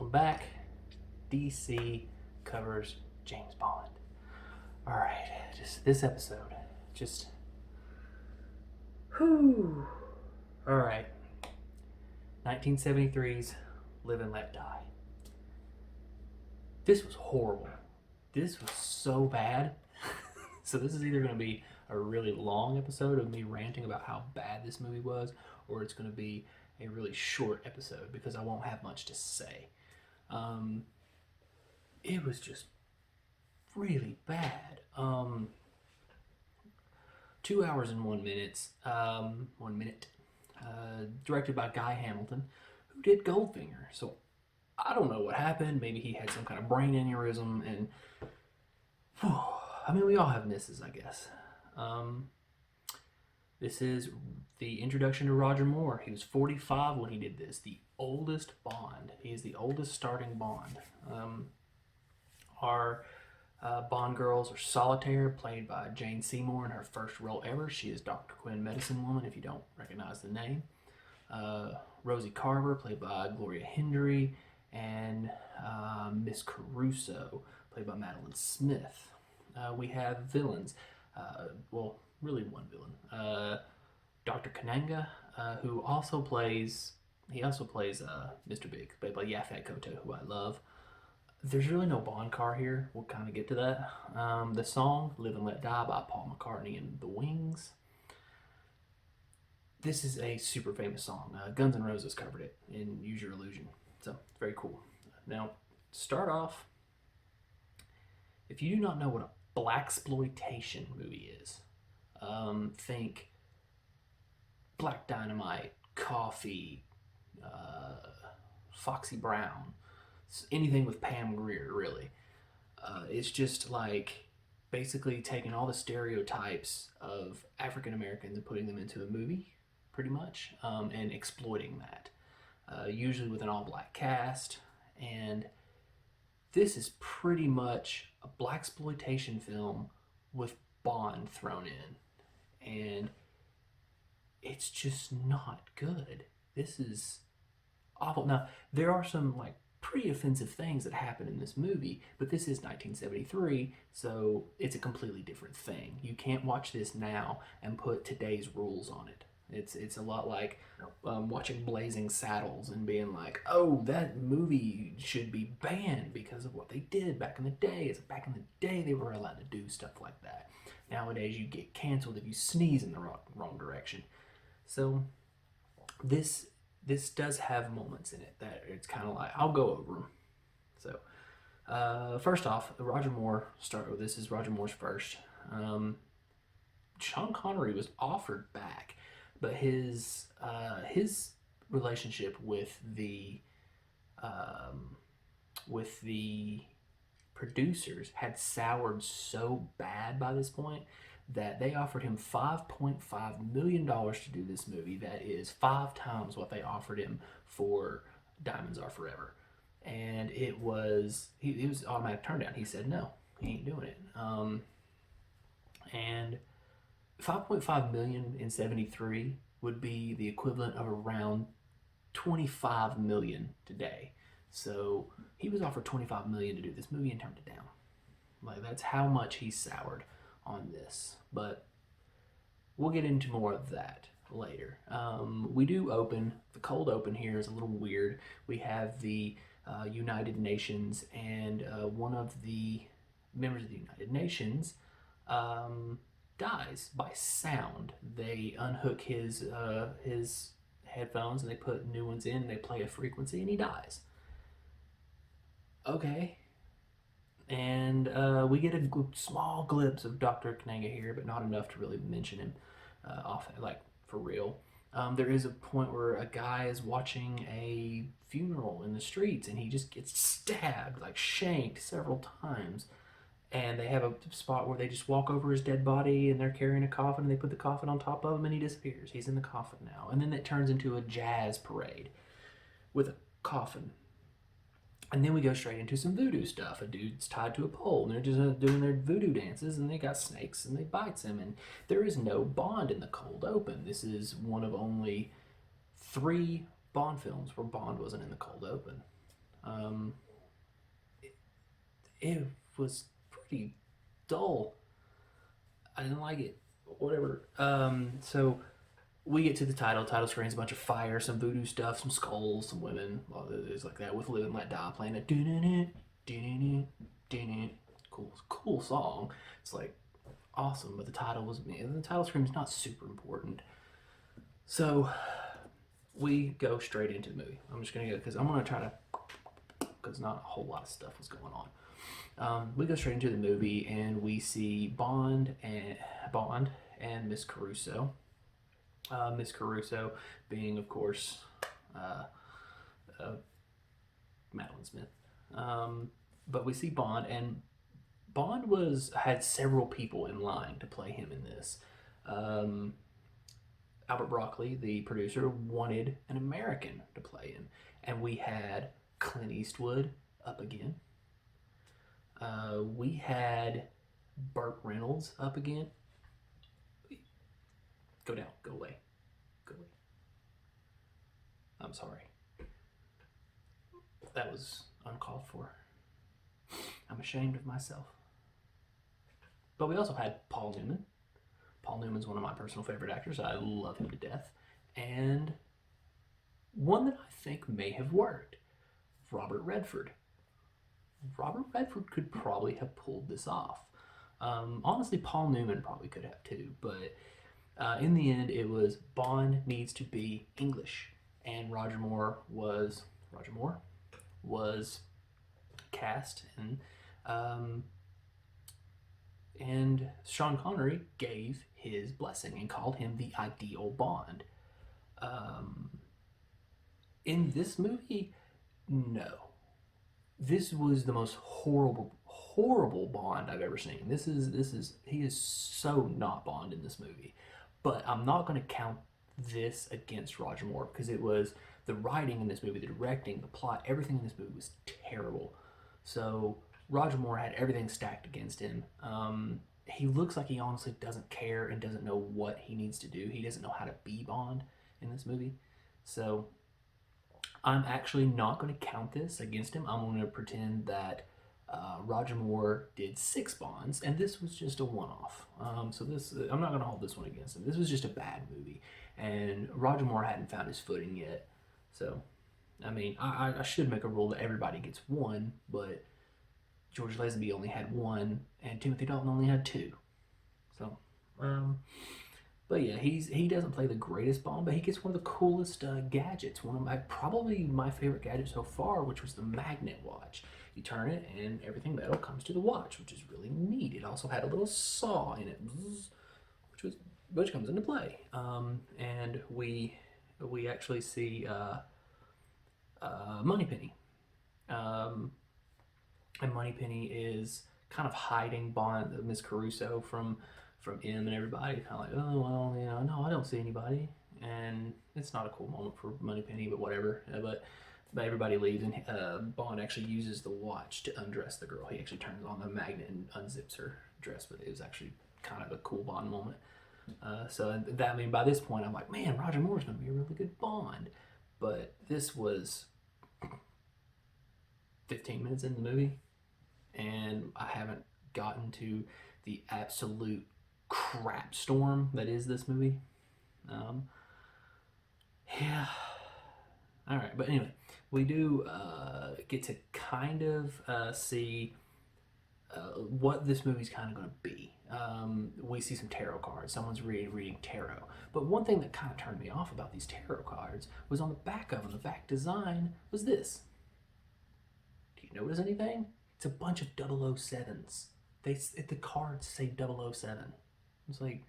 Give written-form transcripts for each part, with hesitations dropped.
welcome back. DC covers James Bond. Alright, just this episode. Whew. Alright. 1973's Live and Let Die. This was horrible. This was so bad. So this is either going to be a really long episode of me ranting about how bad this movie was, or it's going to be a really short episode because I won't have much to say. It was just really bad. 2 hours and 1 minute. 1 minute. Directed by Guy Hamilton, who did Goldfinger. So I don't know what happened. Maybe he had some kind of brain aneurysm, and I mean, we all have misses, I guess. This is the introduction to Roger Moore. He was 45 when he did this. The oldest Bond. He is the oldest starting Bond. Our Bond girls are Solitaire, played by Jane Seymour in her first role ever. She is Dr. Quinn, Medicine Woman, if you don't recognize the name. Rosie Carver, played by Gloria Hendry, and Miss Caruso, played by Madeline Smith. We have villains. Well, really one villain. Dr. Kananga, who also plays Mr. Big, played by Yaphet Kotto, who I love. There's really no Bond car here. We'll kind of get to that. The song, Live and Let Die by Paul McCartney and the Wings. This is a super famous song. Guns N' Roses covered it in Use Your Illusion. So, it's very cool. Now, to start off, if you do not know what a blaxploitation movie is, think Black Dynamite, Coffee, Foxy Brown, anything with Pam Grier, really. It's just like basically taking all the stereotypes of African Americans and putting them into a movie, pretty much, and exploiting that. Usually with an all-black cast, and this is pretty much a blaxploitation film with Bond thrown in, and it's just not good. This is awful. Now, there are some like pretty offensive things that happen in this movie, but this is 1973, so it's a completely different thing. You can't watch this now and put today's rules on it. It's a lot like watching Blazing Saddles and being like, oh, that movie should be banned because of what they did back in the day. It's back in the day they were allowed to do stuff like that. Nowadays you get canceled if you sneeze in the wrong direction. So this does have moments in it that it's kind of like, I'll go over them. So first off, Roger Moore this is Roger Moore's first. Sean Connery was offered back, but his relationship with the producers had soured so bad by this point that they offered him $5.5 million to do this movie. That is 5 times what they offered him for Diamonds Are Forever. And it was automatic turn down. He said no, he ain't doing it. And $5.5 million in 73 would be the equivalent of around $25 million today. So he was offered $25 million to do this movie and turned it down. Like, that's how much he soured on this. But we'll get into more of that later. We do open, the cold open here is a little weird. We have the United Nations, and one of the members of the United Nations dies by sound. They unhook his headphones and they put new ones in, and they play a frequency, and he dies. Okay. And we get a small glimpse of Dr. Kananga here, but not enough to really mention him for real. There is a point where a guy is watching a funeral in the streets, and he just gets stabbed, like shanked several times. And they have a spot where they just walk over his dead body, and they're carrying a coffin, and they put the coffin on top of him, and he disappears. He's in the coffin now. And then it turns into a jazz parade with a coffin. And then we go straight into some voodoo stuff. A dude's tied to a pole, and they're just doing their voodoo dances, and they got snakes, and they bites him. And there is no Bond in the cold open. This is one of only 3 Bond films where Bond wasn't in the cold open. Um, it, it was pretty dull. I didn't like it. Whatever. So we get to the title. Title screen's a bunch of fire, some voodoo stuff, some skulls, some women. Well, there's like that with Live and Let Die playing it. Cool song. It's like awesome, but the title was me. The title screen is not super important. So we go straight into the movie. I'm just gonna go because I'm gonna try to because not a whole lot of stuff was going on. We go straight into the movie and we see Bond and Miss Caruso. Miss Caruso being, of course, uh, uh, Madeline Smith. But we see Bond, and Bond had several people in line to play him in this. Um, Albert Broccoli, the producer, wanted an American to play him, and we had Clint Eastwood up again. We had Burt Reynolds up again. Go down, go away, go away. I'm sorry. That was uncalled for. I'm ashamed of myself. But we also had Paul Newman. Paul Newman's one of my personal favorite actors. I love him to death. And one that I think may have worked, Robert Redford. Robert Redford could probably have pulled this off. Honestly, Paul Newman probably could have too, but in the end, it was Bond needs to be English, and Roger Moore was cast, and Sean Connery gave his blessing and called him the ideal Bond. Um, in this movie, no, this was the most horrible Bond I've ever seen. He is so not Bond in this movie. But I'm not going to count this against Roger Moore because it was the writing in this movie, the directing, the plot, everything in this movie was terrible. So Roger Moore had everything stacked against him. He looks like he honestly doesn't care and doesn't know what he needs to do. He doesn't know how to be Bond in this movie. So I'm actually not going to count this against him. I'm going to pretend that Roger Moore did 6 Bonds, and this was just a one-off. So I'm not going to hold this one against him. This was just a bad movie, and Roger Moore hadn't found his footing yet. So, I mean, I should make a rule that everybody gets 1, but George Lazenby only had 1, and Timothy Dalton only had 2. So, but yeah, he doesn't play the greatest Bond, but he gets one of the coolest gadgets. One of probably my favorite gadget so far, which was the magnet watch. You turn it, and everything metal comes to the watch, which is really neat. It also had a little saw in it, which comes into play. And we actually see Moneypenny. And Moneypenny is kind of hiding Bond, Miss Caruso, from M and everybody. Kind of like, oh well, no, I don't see anybody, and it's not a cool moment for Moneypenny, but whatever. But everybody leaves, and Bond actually uses the watch to undress the girl. He actually turns on the magnet and unzips her dress, but it was actually kind of a cool Bond moment. By this point, I'm like, man, Roger Moore's going to be a really good Bond. But this was 15 minutes in the movie, and I haven't gotten to the absolute crap storm that is this movie. Yeah. All right, but anyway, we do get to kind of see what this movie's kind of going to be. We see some tarot cards. Someone's reading tarot. But one thing that kind of turned me off about these tarot cards was on the back of them. The back design was this. Do you notice anything? It's a bunch of 007s. The cards say 007. It's like,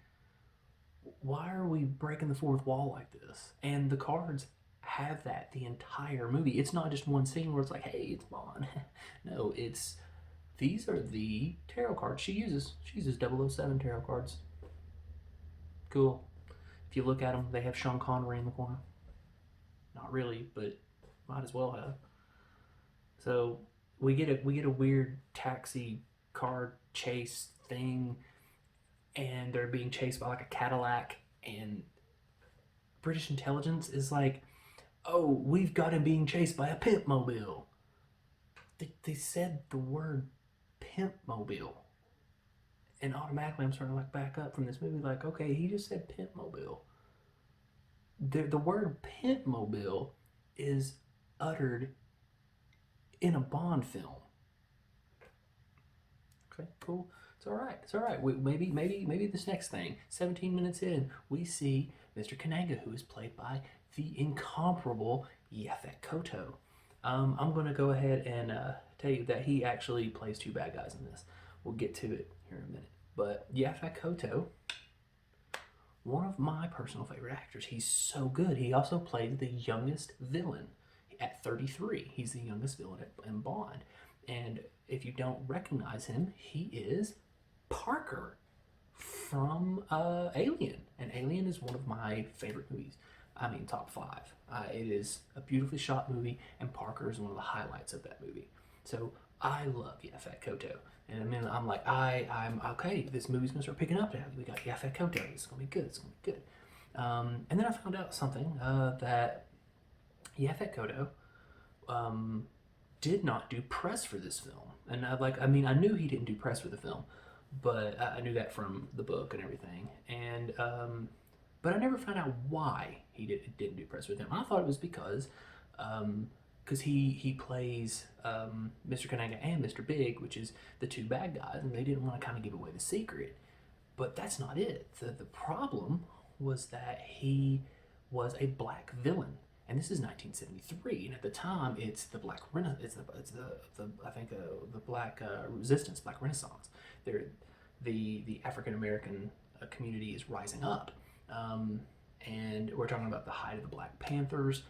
why are we breaking the fourth wall like this? And the cards have that the entire movie. It's not just one scene where it's like, hey, it's Bond. No, these are the tarot cards she uses. She uses 007 tarot cards. Cool. If you look at them, they have Sean Connery in the corner. Not really, but might as well have. So we get a weird taxi car chase thing, and they're being chased by like a Cadillac, and British intelligence is like, oh, we've got him being chased by a pimp mobile. they said the word pimp mobile, and automatically I'm starting to like back up from this movie. Like, okay, he just said pimp mobile. The word pimp mobile is uttered in a Bond film. Okay, cool. It's all right. It's all right. Maybe this next thing. 17 minutes in, we see Mr. Kananga, who is played by the incomparable Yaphet Kotto. I'm going to go ahead and tell you that he actually plays two bad guys in this. We'll get to it here in a minute. But Yaphet Kotto, one of my personal favorite actors. He's so good. He also played the youngest villain at 33. He's the youngest villain in Bond. And if you don't recognize him, he is Parker from Alien. And Alien is one of my favorite movies. I mean, top five. It is a beautifully shot movie, and Parker is one of the highlights of that movie. So I love Yaphet Kotto. And I mean, I'm like, I'm okay. This movie's gonna start picking up now. We got Yaphet Kotto. It's gonna be good. It's gonna be good. And then I found out something that Yaphet Kotto did not do press for this film. And I knew he didn't do press for the film, but I knew that from the book and everything. And but I never found out why he didn't do press with him. I thought it was because he plays Mr. Kananga and Mr. Big, which is the two bad guys, and they didn't want to kind of give away the secret. But that's not it. The problem was that he was a black villain, and this is 1973, and at the time it's the Black Renaissance. It's the I think the Black Resistance, Black Renaissance. The African American community is rising up, and we're talking about the height of the Black Panthers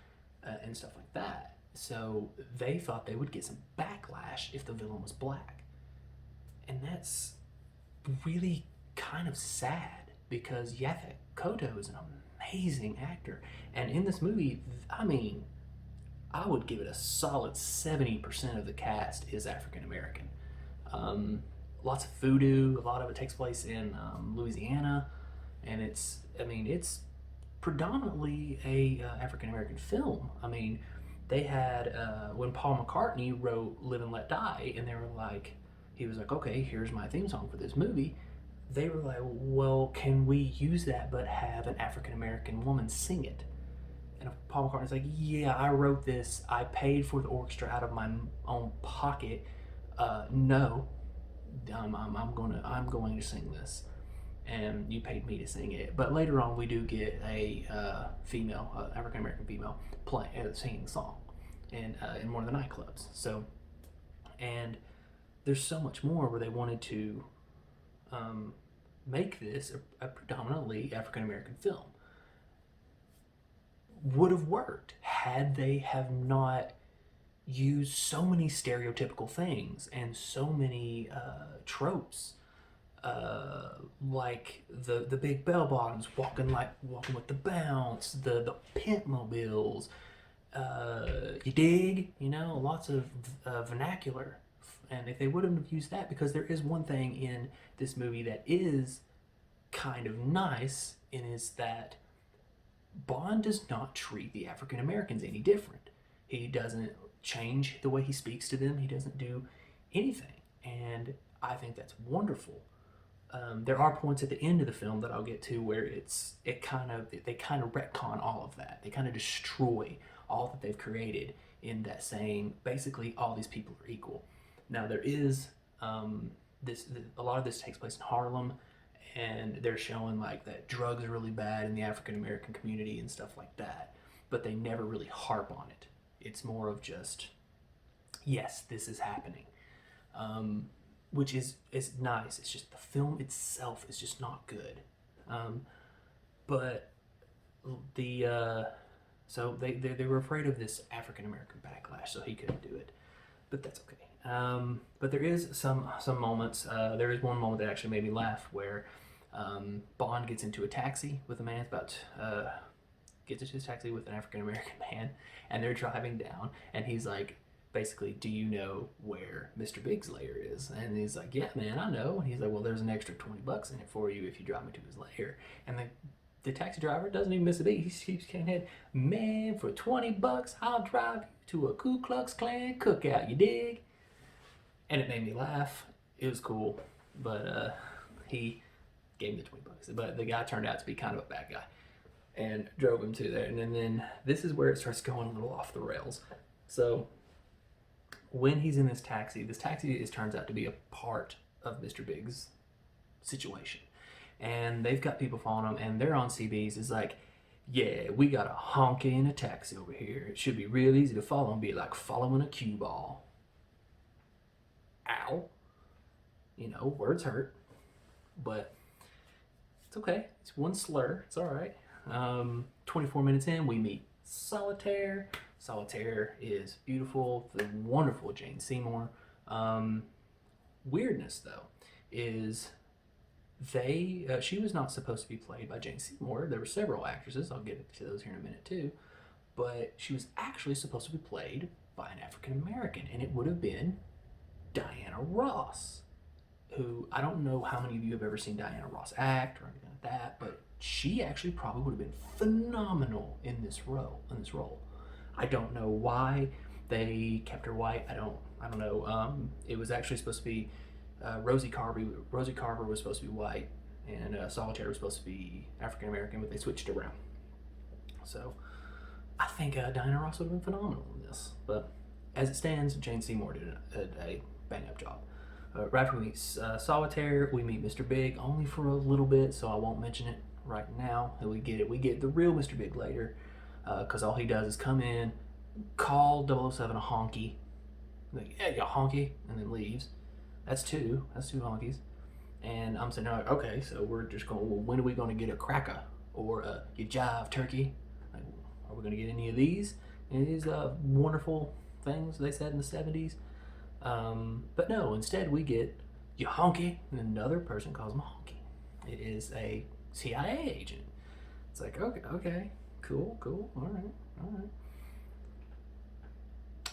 and stuff like that. So they thought they would get some backlash if the villain was black, and that's really kind of sad because Yaphet Kotto is an amazing actor, and in this movie, I mean, I would give it a solid 70% of the cast is African American. Lots of voodoo. A lot of it takes place in Louisiana, and it's predominantly a African American film. I mean, they had when Paul McCartney wrote "Live and Let Die," and they were like, he was like, okay, here's my theme song for this movie. They were like, well, can we use that but have an African American woman sing it? And Paul McCartney's like, yeah, I wrote this. I paid for the orchestra out of my own pocket. No, I'm going to sing this, and you paid me to sing it. But later on, we do get a female, African American female, singing the song in one of the nightclubs. So, and there's so much more where they wanted to make this a predominantly African American film. Would have worked had they have not used so many stereotypical things and so many tropes, like the big bell bottoms walking with the bounce, the pimp mobiles, you dig, lots of vernacular. And if they wouldn't have used that, because there is one thing in this movie that is kind of nice, and is that Bond does not treat the African Americans any different. He doesn't change the way he speaks to them. He doesn't do anything, and I think that's wonderful. There are points at the end of the film that I'll get to where they kind of retcon all of that. They kind of destroy all that they've created in that saying basically all these people are equal. Now there is a lot of this takes place in Harlem, and they're showing like that drugs are really bad in the African American community and stuff like that, but they never really harp on it. It's more of just, yes, this is happening, which is nice. It's just the film itself is just not good, but so they were afraid of this African American backlash, so he couldn't do it, but that's okay. But there is some moments. There is one moment that actually made me laugh where Bond gets into a taxi with a man gets into his taxi with an African American man, and they're driving down, and he's like, basically, do you know where Mr. Big's lair is? And he's like, yeah, man, I know. And he's like, well, there's an extra $20 in it for you if you drive me to his lair. And the taxi driver doesn't even miss a beat. He keeps getting head, man, for $20, I'll drive you to a Ku Klux Klan cookout. You dig? and it made me laugh. It was cool, but he gave me the $20. But the guy turned out to be kind of a bad guy and drove him to there. And then this is where it starts going a little off the rails. So when he's in this taxi turns out to be a part of Mr. Big's situation. And they've got people following him, and they're on CBs. It's like, yeah, we got a honky in a taxi over here. It should be real easy to follow and be like following a cue ball. Ow. You know, words hurt. But it's okay. It's one slur. It's all right. 24 minutes in, we meet Solitaire. Solitaire is beautiful, the wonderful Jane Seymour. Weirdness, though, is she was not supposed to be played by Jane Seymour. There were several actresses. I'll get to those here in a minute, too. But she was actually supposed to be played by an African American, and it would have been Diana Ross, who, I don't know how many of you have ever seen Diana Ross act or anything like that, but she actually probably would have been phenomenal in this role. I don't know why they kept her white. I don't know. It was actually supposed to be Rosie Carver. Rosie Carver was supposed to be white, and Solitaire was supposed to be African American, but they switched it around. So I think Diana Ross would have been phenomenal in this. But as it stands, Jane Seymour did a bang-up job. Right after we meet Solitaire, we meet Mr. Big, only for a little bit, so I won't mention it right now. And we get the real Mr. Big later, because all he does is come in, call 007 a honky, like, yeah, you honky, and then leaves. That's two honkies. And I'm saying, okay, so we're just going, well, when are we going to get a cracker or a you jive turkey? Like, are we going to get any of these? And these wonderful things they said in the 70s. But no, instead we get you honky, and another person calls him a honky. It is a CIA agent. It's like, okay, cool, all right.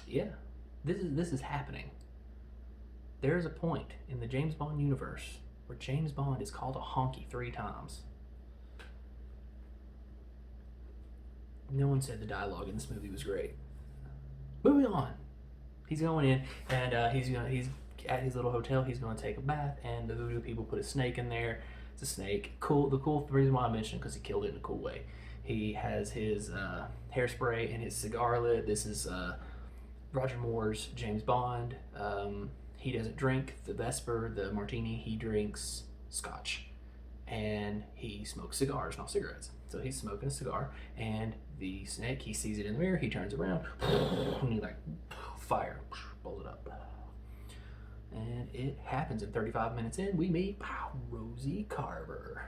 Yeah, this is happening. There is a point in the James Bond universe where James Bond is called a honky 3 times. No one said the dialogue in this movie was great. Moving on. He's going in, and he's at his little hotel. He's going to take a bath, and the voodoo people put a snake in there. It's a snake. Cool. The reason why I mentioned it because he killed it in a cool way. He has his hairspray and his cigar lit. This is Roger Moore's James Bond. He doesn't drink the Vesper, the martini. He drinks scotch, and he smokes cigars, not cigarettes. So he's smoking a cigar, and the snake, he sees it in the mirror. He turns around, and he like fire, blows it up. And it happens. In 35 minutes in, we meet Rosie Carver.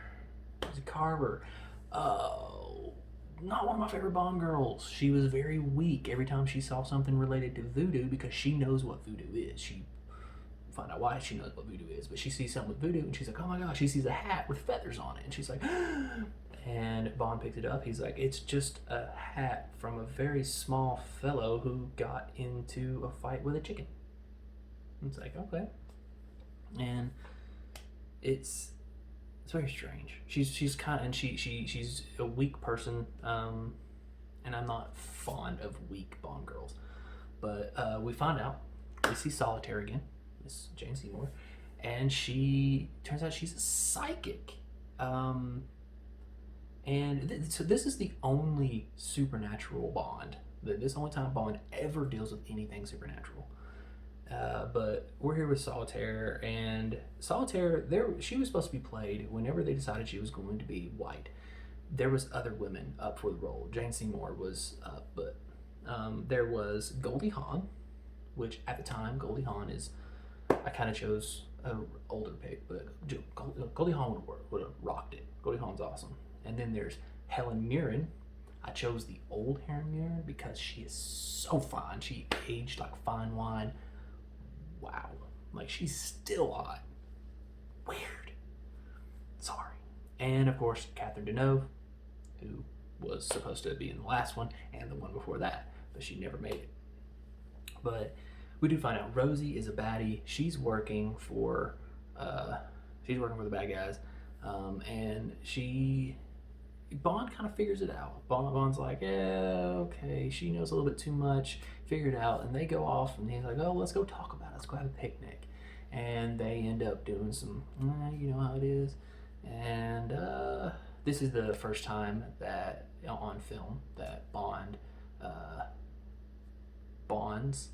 Rosie Carver. Oh, not one of my favorite Bond girls. She was very weak every time she saw something related to voodoo because she knows what voodoo is. She find out why she knows what voodoo is, but she sees something with voodoo and she's like, oh my gosh, she sees a hat with feathers on it, and she's like, and Bond picks it up. He's like, it's just a hat from a very small fellow who got into a fight with a chicken. It's like, okay. And it's very strange. She's kind of, and she's a weak person, and I'm not fond of weak Bond girls. But we find out, we see Solitaire again, Miss Jane Seymour, and she turns out she's a psychic. So this is the only supernatural Bond. This is the only time Bond ever deals with anything supernatural. But we're here with Solitaire, and Solitaire, she was supposed to be played whenever they decided she was going to be white. There was other women up for the role. Jane Seymour was up, but there was Goldie Hawn, which at the time, Goldie Hawn is, I kind of chose an older pick, but Goldie Hawn would have rocked it. Goldie Hawn's awesome. And then there's Helen Mirren. I chose the old Helen Mirren because she is so fine. She aged like fine wine. Wow. Like, she's still hot. Weird. Sorry. And, of course, Catherine Deneuve, who was supposed to be in the last one and the one before that, but she never made it. But we do find out Rosie is a baddie. She's working for the bad guys, and Bond kind of figures it out. Bond's like, yeah, okay, she knows a little bit too much, figure it out, and they go off, and he's like, oh, let's go talk about it. let's go have a picnic. And they end up doing some, you know how it is. And this is the first time that on film that Bond bonds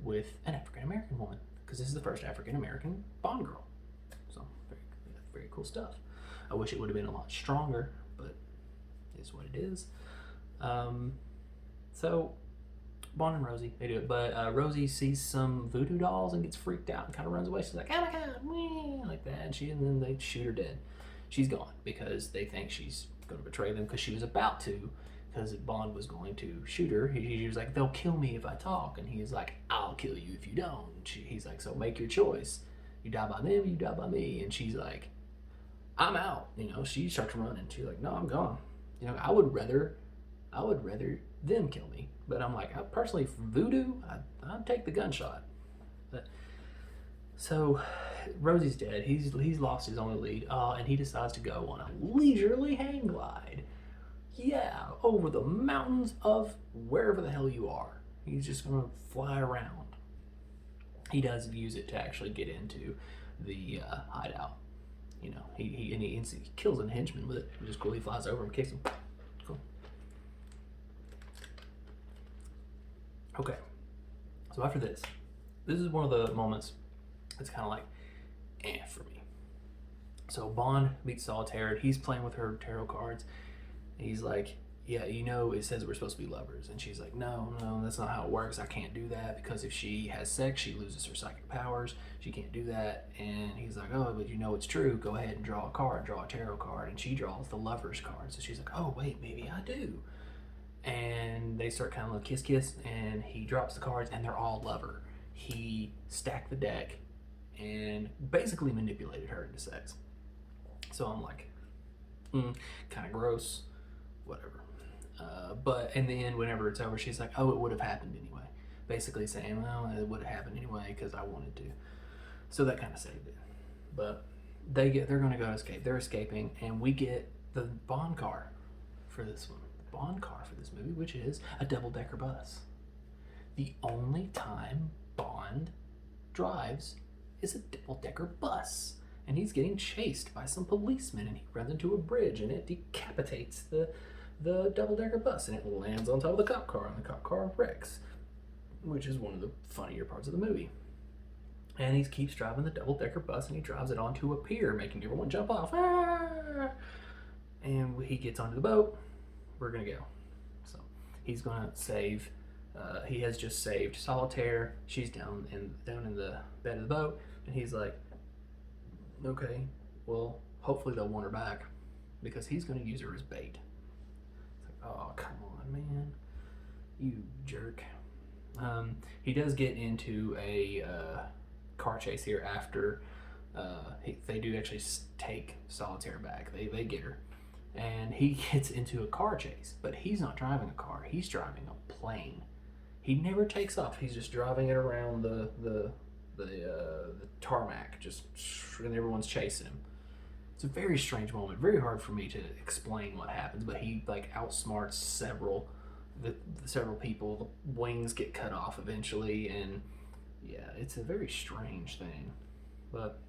with an African American woman, because this is the first African American Bond girl. So very cool stuff. I wish it would have been a lot stronger, but it's what it is. So Bond and Rosie, they do it, but Rosie sees some voodoo dolls and gets freaked out and kind of runs away. She's like, "Oh my god," like that, and then they shoot her dead. She's gone because they think she's going to betray them, because she was about to, because Bond was going to shoot her. He was like, "They'll kill me if I talk," and he's like, "I'll kill you if you don't." He's like, "So make your choice. You die by them, you die by me." And she's like, "I'm out." You know, she starts running. She's like, "No, I'm gone." You know, I would rather them kill me. But I'm like, I personally, voodoo, I'd take the gunshot. But, so Rosie's dead. He's lost his only lead, and he decides to go on a leisurely hang glide. Yeah, over the mountains of wherever the hell you are. He's just gonna fly around. He does use it to actually get into the hideout. You know, he kills a henchman with it, which is cool. He flies over and kicks him. Cool. Okay, so after this is one of the moments that's kind of like, for me. So Bond meets Solitaire. He's playing with her tarot cards. He's like, "Yeah, you know, it says we're supposed to be lovers." And she's like, no, that's not how it works. I can't do that, because if she has sex, she loses her psychic powers. She can't do that. And he's like, "Oh, but you know it's true. Go ahead and draw a card, draw a tarot card." And she draws the lover's card. So she's like, "Oh, wait, maybe I do." And they start kind of like kiss, and he drops the cards, and they're all lover. He stacked the deck and basically manipulated her into sex. So I'm like, kind of gross, whatever. But in the end, whenever it's over, she's like, "Oh, it would have happened anyway." Basically saying, "Well, it would have happened anyway because I wanted to." So that kind of saved it. But they're going to go escape. They're escaping, and we get the Bond car for this one. Bond car for this movie, which is a double-decker bus. The only time Bond drives is a double-decker bus, and he's getting chased by some policemen, and he runs into a bridge, and it decapitates the double-decker bus, and it lands on top of the cop car, and the cop car wrecks, which is one of the funnier parts of the movie. And he keeps driving the double-decker bus, and he drives it onto a pier, making everyone jump off. Ah! And he gets onto the boat. We're gonna go. So he's gonna save. He has just saved Solitaire. She's down in the bed of the boat, and he's like, "Okay, well, hopefully they'll want her back, because he's gonna use her as bait." It's like, "Oh, come on, man, you jerk." He does get into a car chase here after they do actually take Solitaire back. They get her. And he gets into a car chase, but he's not driving a car. He's driving a plane. He never takes off. He's just driving it around the tarmac, just, and everyone's chasing him. It's a very strange moment. Very hard for me to explain what happens, but he like outsmarts several people. The wings get cut off eventually, and yeah, it's a very strange thing. But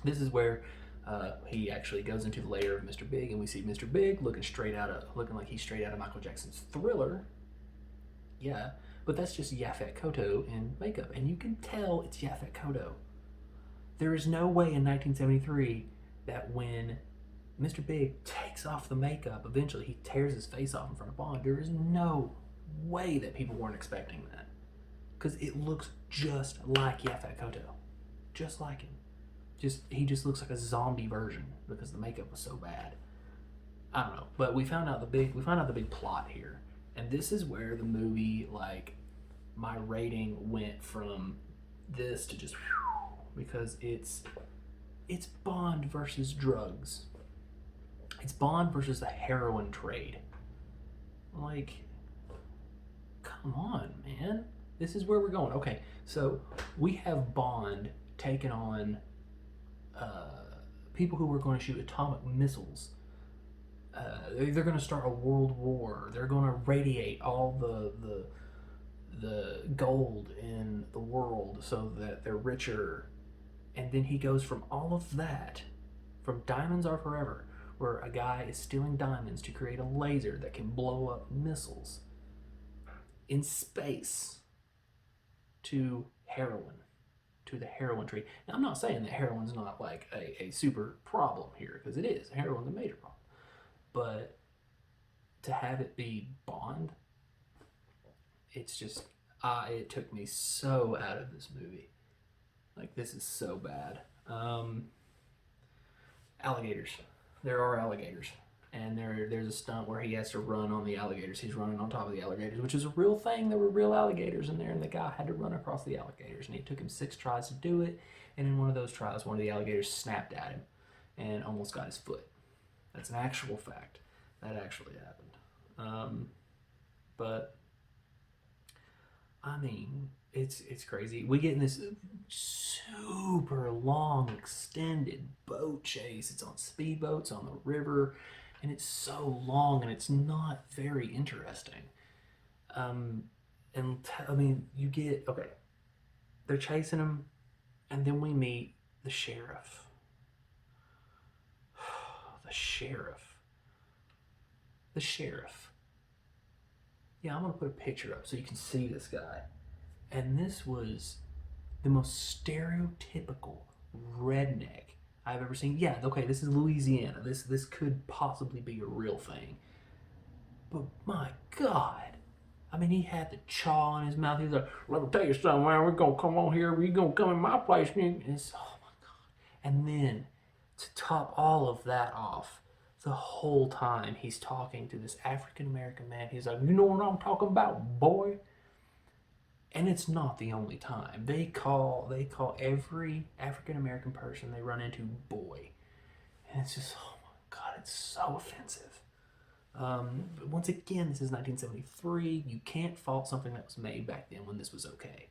this is where he actually goes into the lair of Mr. Big, and we see Mr. Big looking like he's straight out of Michael Jackson's Thriller. Yeah, but that's just Yaphet Kotto in makeup, and you can tell it's Yaphet Kotto. There is no way in 1973 that when Mr. Big takes off the makeup, eventually he tears his face off in front of Bond. There is no way that people weren't expecting that, because it looks just like Yaphet Kotto, just like him. He just looks like a zombie version because the makeup was so bad. I don't know, but we found out the big plot here, and this is where the movie, like, my rating went from this to just because it's Bond versus drugs. It's Bond versus the heroin trade. Like, come on, man. This is where we're going. Okay, so we have Bond taking on people who are going to shoot atomic missiles. They're going to start a world war. They're going to radiate all the gold in the world so that they're richer. And then he goes from all of that, from diamonds are forever, where a guy is stealing diamonds to create a laser that can blow up missiles in space, to heroin, to the heroin tree. Now, I'm not saying that heroin's not like a super problem here, because it is. Heroin's a major problem. But to have it be Bond, it's just, it took me so out of this movie. Like, this is so bad. Alligators. There are alligators. And there's a stunt where he has to run on the alligators. He's running on top of the alligators, which is a real thing. There were real alligators in there, and the guy had to run across the alligators. And it took him 6 tries to do it. And in one of those tries, one of the alligators snapped at him and almost got his foot. That's an actual fact. That actually happened. But, I mean, it's crazy. We get in this super long, extended boat chase. It's on speedboats on the river, and it's so long, and it's not very interesting. I mean, you get, okay, they're chasing him, and then we meet the sheriff. The sheriff. The sheriff. Yeah, I'm gonna put a picture up so you can see this guy. And this was the most stereotypical redneck I've ever seen. Yeah, okay, this is Louisiana. This could possibly be a real thing. But my God. I mean, he had the chaw in his mouth. He was like, let me tell you something, man. We're going to come on here. We're going to come in my place. And it's, oh my God. And then to top all of that off, the whole time he's talking to this African-American man. He's like, you know what I'm talking about, boy? And it's not the only time. They call every African-American person they run into boy. And it's just, oh my God, it's so offensive. Once again, this is 1973. You can't fault something that was made back then when this was okay.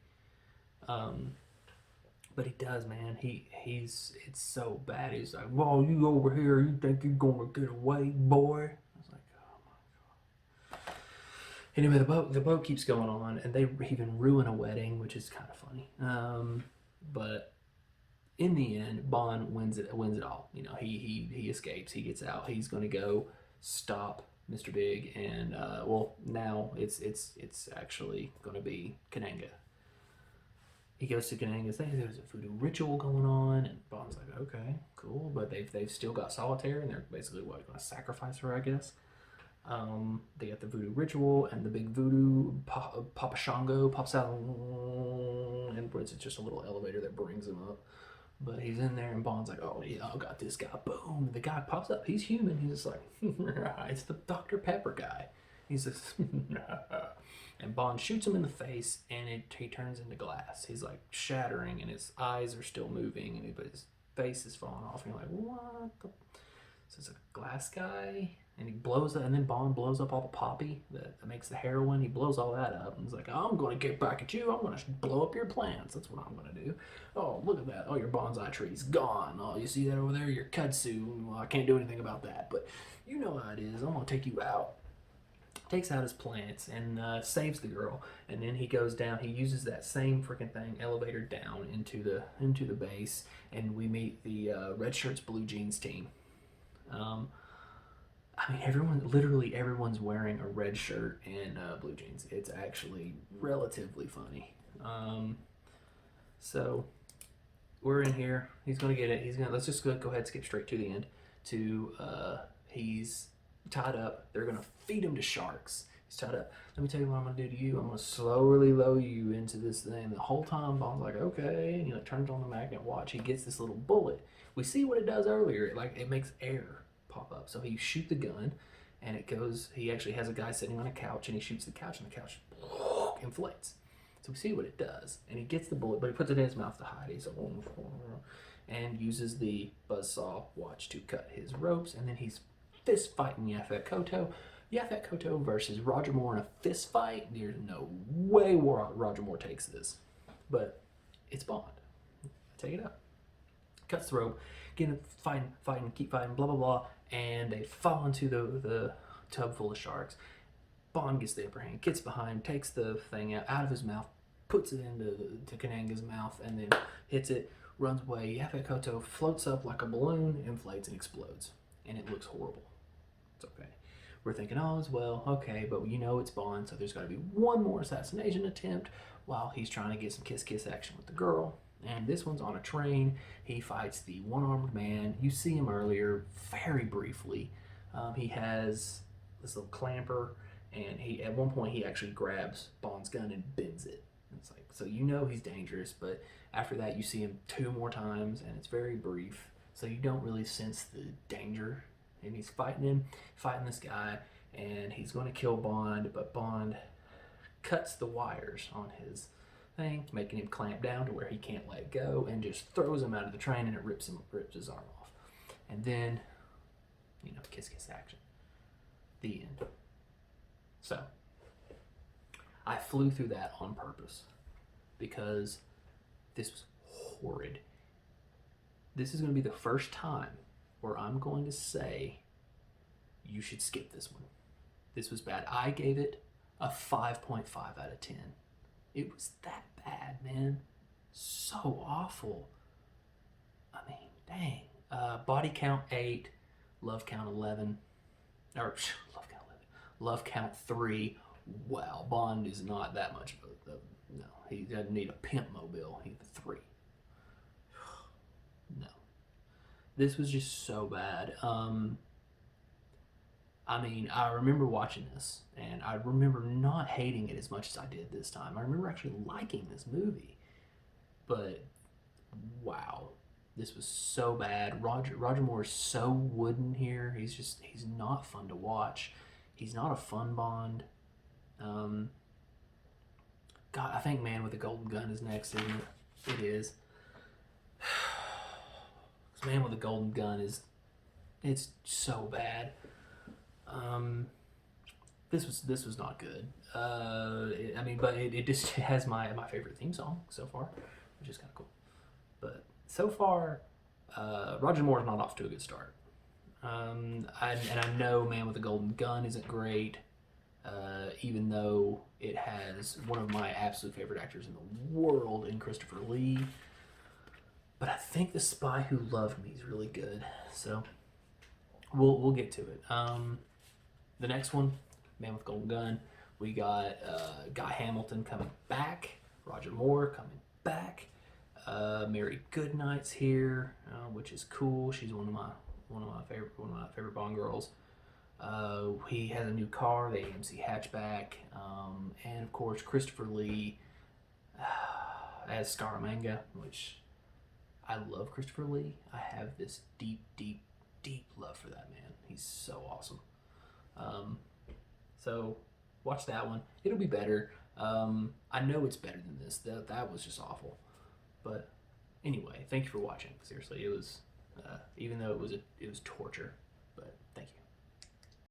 But he does, man. It's so bad. He's like, well, you over here, you think you're gonna get away, boy? I was like, oh my God. Anyway, the boat keeps going on, and they even ruin a wedding, which is kind of funny. But in the end, Bond wins it all. You know, he escapes. He gets out. He's gonna go stop Mr. Big, and well, now it's actually gonna be Kananga. He goes to Kananga's thing. There's a voodoo ritual going on, and Bond's like, okay, cool, but they've still got Solitaire, and they're basically going to sacrifice her, I guess. They got the voodoo ritual, and the big voodoo Papa Shango pops out, and it's just a little elevator that brings him up. But he's in there, and Bond's like, oh yeah, I got this guy. Boom, and the guy pops up. He's human. He's just like, it's the Dr. Pepper guy. He's just, and Bond shoots him in the face, and he turns into glass. He's like shattering, and his eyes are still moving, but his face is falling off. And you're like, what the? So it's a glass guy, and he blows it, and then Bond blows up all the poppy that makes the heroin. He blows all that up, and he's like, I'm going to get back at you. I'm going to blow up your plants. That's what I'm going to do. Oh, look at that. Oh, your bonsai tree's gone. Oh, you see that over there? Your kudzu. Well, I can't do anything about that, but you know how it is. I'm going to take you out. Takes out his plants and saves the girl, and then he goes down. He uses that same freaking thing, elevator down into the base, and we meet the red shirts, blue jeans team. I mean, literally everyone's wearing a red shirt and blue jeans. It's actually relatively funny. So we're in here. He's gonna get it. Let's just go ahead and skip straight to the end. He's tied up. They're gonna feed him to sharks. He's tied up. Let me tell you what I'm gonna do to you. I'm gonna slowly lower you into this thing. The whole time Bond's like, okay, and he turns on the magnet watch. He gets this little bullet. We see what it does earlier. It makes air pop up. So he shoots the gun, and it goes. He actually has a guy sitting on a couch, and he shoots the couch, and the couch inflates. So we see what it does, and he gets the bullet, but he puts it in his mouth to hide. He's like, and uses the buzzsaw watch to cut his ropes, and then he's fist fighting Yaphet Kotto. Yaphet Kotto versus Roger Moore in a fist fight. There's no way Roger Moore takes this, but it's Bond. Take it up. Cuts the rope, get fighting, keep fighting, blah blah blah, and they fall into the tub full of sharks. Bond gets the upper hand, gets behind, takes the thing out of his mouth, puts it to Kananga's mouth, and then hits it, runs away. Yaphet Kotto floats up like a balloon, inflates, and explodes. And it looks horrible. It's okay. We're thinking, oh, it's well, okay, but you know it's Bond, so there's got to be one more assassination attempt while he's trying to get some kiss-kiss action with the girl. And this one's on a train. He fights the one-armed man. You see him earlier, very briefly. He has this little clamper, and at one point he actually grabs Bond's gun and bends it. It's like, so you know he's dangerous, but after that you see him 2 more times, and it's very brief, so you don't really sense the danger. And he's fighting this guy, and he's going to kill Bond, but Bond cuts the wires on his thing, making him clamp down to where he can't let go, and just throws him out of the train, and it rips his arm off. And then, kiss action. The end. So, I flew through that on purpose because this was horrid. This is going to be the first time where I'm going to say you should skip this one. This was bad. I gave it a 5.5 out of 10. It was that bad, man. So awful. I mean, dang. Body count 8, love count 11. Or, love count 3. Wow, Bond is not that much of a, no, he doesn't need a pimp mobile. He's a 3. No. This was just so bad. I mean, I remember watching this, and I remember not hating it as much as I did this time. I remember actually liking this movie. But, wow. This was so bad. Roger Moore is so wooden here. He's not fun to watch. He's not a fun Bond. God, I think Man with the Golden Gun is next, isn't it? It is. Man with the Golden Gun it's so bad. This was not good. But it just has my favorite theme song so far, which is kind of cool. But so far, Roger Moore's not off to a good start. I know Man with the Golden Gun isn't great, even though it has one of my absolute favorite actors in the world in Christopher Lee. But I think The Spy Who Loved Me is really good, so we'll get to it. The next one, Man with Golden Gun, we got Guy Hamilton coming back, Roger Moore coming back, Mary Goodnight's here, which is cool. She's one of my favorite Bond girls. He has a new car, the AMC hatchback, and of course Christopher Lee as Scaramanga, which I love Christopher Lee. I have this deep, deep, deep love for that man. He's so awesome. So watch that one. It'll be better. I know it's better than this. That was just awful. But anyway, thank you for watching. Seriously, it was even though it was torture. But thank you.